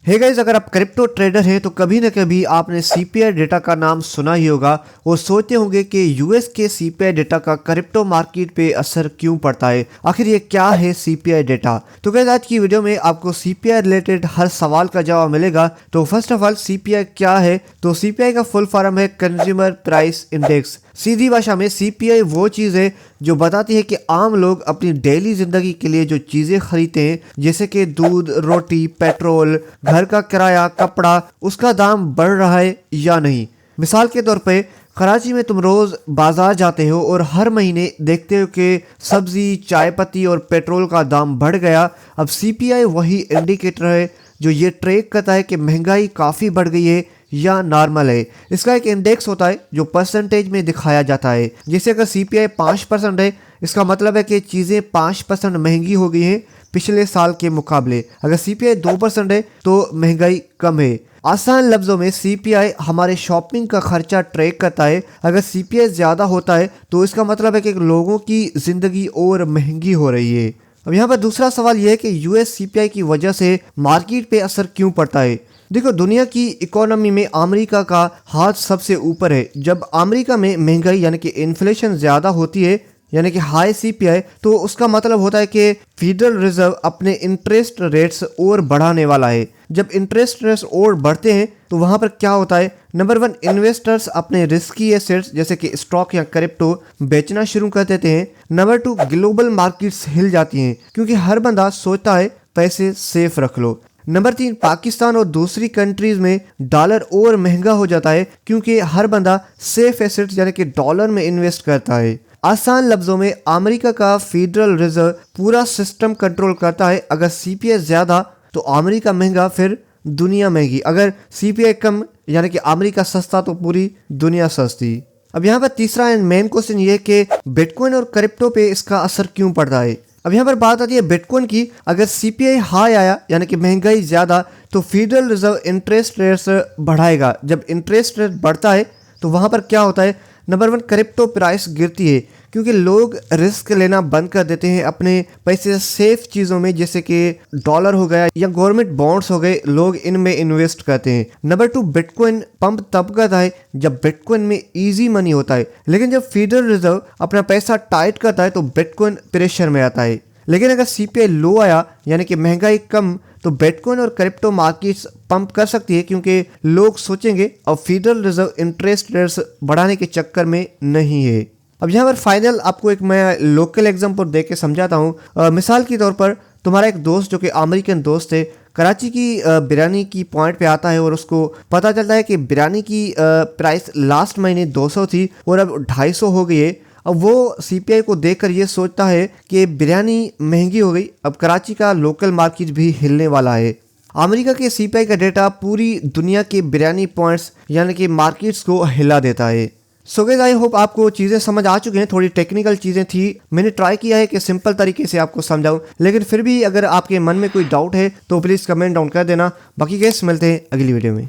Hey guys, अगर आप crypto trader हैं तो कभी ना कभी आपने सीपीआई डेटा का नाम सुना ही होगा और सोचते होंगे कि यूएस के सीपीआई डेटा का क्रिप्टो मार्केट पे असर क्यों पड़ता है। आखिर ये क्या है सीपीआई डेटा। तो गाइस, आज की वीडियो में आपको सीपीआई रिलेटेड हर सवाल का जवाब मिलेगा। तो फर्स्ट ऑफ ऑल सीपीआई क्या है? तो सीपीआई का फुल फॉर्म है कंज्यूमर प्राइस इंडेक्स। सीधी भाषा में सीपीआई वो चीज़ है जो बताती है कि आम लोग अपनी डेली ज़िंदगी के लिए जो चीज़ें खरीदते हैं, जैसे कि दूध, रोटी, पेट्रोल, घर का किराया, कपड़ा, उसका दाम बढ़ रहा है या नहीं। मिसाल के तौर पे कराची में तुम रोज़ बाज़ार जाते हो और हर महीने देखते हो कि सब्ज़ी, चाय पत्ती और पेट्रोल का दाम बढ़ गया। अब सीपीआई वही इंडिकेटर है जो ये ट्रैक करता है कि महंगाई काफ़ी बढ़ गई है या नॉर्मल है। इसका एक इंडेक्स होता है जो परसेंटेज में दिखाया जाता है। जैसे अगर सीपीआई 5% है, इसका मतलब है कि चीज़ें 5% महंगी हो गई हैं पिछले साल के मुकाबले। अगर सीपीआई 2% है तो महंगाई कम है। आसान लफ्ज़ों में सीपीआई हमारे शॉपिंग का खर्चा ट्रैक करता है। अगर सीपीआई ज़्यादा होता है तो इसका मतलब है कि लोगों की ज़िंदगी और महंगी हो रही है। अब यहाँ पर दूसरा सवाल यह है कि यूएस सीपीआई की वजह से मार्केट पे असर क्यों पड़ता है। देखो, दुनिया की इकोनॉमी में अमेरिका का हाथ सबसे ऊपर है। जब अमेरिका में महंगाई यानी कि इन्फ्लेशन ज़्यादा होती है, यानी कि हाई सीपीआई, तो उसका मतलब होता है कि फेडरल रिजर्व अपने इंटरेस्ट रेट्स और बढ़ाने वाला है। जब इंटरेस्ट रेट्स और बढ़ते हैं तो वहाँ पर क्या होता है? नंबर 1, इन्वेस्टर्स अपने रिस्की एसेट्स जैसे कि स्टॉक या क्रिप्टो बेचना शुरू कर देते हैं। नंबर 2, ग्लोबल मार्केट्स हिल जाती हैं क्योंकि हर बंदा सोचता है पैसे सेफ रख लो। नंबर 3, पाकिस्तान और दूसरी कंट्रीज में डॉलर और महंगा हो जाता है क्योंकि हर बंदा सेफ एसेट्स यानी कि डॉलर में इन्वेस्ट करता है। आसान लफ्जों में अमेरिका का फेडरल रिजर्व पूरा सिस्टम कंट्रोल करता है। अगर सीपीआई ज़्यादा तो अमेरिका महंगा, फिर दुनिया महंगी। अगर सीपीआई कम यानी कि अमेरिका सस्ता तो पूरी दुनिया सस्ती। अब यहाँ पर तीसरा एंड मेन क्वेश्चन ये कि बिटकॉइन और क्रिप्टो पे इसका असर क्यों पड़ता है। अब यहाँ पर बात आती है बिटकॉइन की। अगर सीपीआई हाई आया यानी कि महंगाई ज़्यादा तो फेडरल रिजर्व इंटरेस्ट रेट्स बढ़ाएगा। जब इंटरेस्ट रेट बढ़ता है तो वहाँ पर क्या होता है? नंबर 1, क्रिप्टो प्राइस गिरती है क्योंकि लोग रिस्क लेना बंद कर देते हैं अपने पैसे सेफ चीज़ों में, जैसे कि डॉलर हो गया या गवर्नमेंट बॉन्ड्स हो गए, लोग इनमें इन्वेस्ट करते हैं। नंबर 2, बिटकॉइन पंप तब करता है जब बिटकॉइन में इजी मनी होता है, लेकिन जब फेडरल रिजर्व अपना पैसा टाइट करता है तो बिटकॉइन प्रेशर में आता है। लेकिन अगर सीपीआई लो आया यानी कि महंगाई कम तो बिटकॉइन और क्रिप्टो मार्केट्स पंप कर सकती है क्योंकि लोग सोचेंगे अब फेडरल रिजर्व इंटरेस्ट रेट्स बढ़ाने के चक्कर में नहीं है। अब यहाँ पर फाइनल आपको एक मैं लोकल एग्जांपल दे के समझाता हूँ। मिसाल के तौर पर तुम्हारा एक दोस्त जो कि अमेरिकन दोस्त है, कराची की बिरयानी की पॉइंट पे आता है और उसको पता चलता है कि बिरयानी की प्राइस लास्ट महीने 200 थी और अब 250 हो गई है। अब वो सीपीआई को देखकर ये सोचता है कि बिरयानी महंगी हो गई, अब कराची का लोकल मार्केट भी हिलने वाला है। अमेरिका के सीपीआई का डेटा पूरी दुनिया के बिरयानी पॉइंट्स यानी कि मार्केट्स को हिला देता है। सो गाइस, आई होप आपको चीज़ें समझ आ चुकी हैं। थोड़ी टेक्निकल चीज़ें थी, मैंने ट्राई किया है कि सिंपल तरीके से आपको समझाऊं, लेकिन फिर भी अगर आपके मन में कोई डाउट है तो प्लीज़ कमेंट डाउन कर देना। बाकी गाइस, मिलते हैं अगली वीडियो में।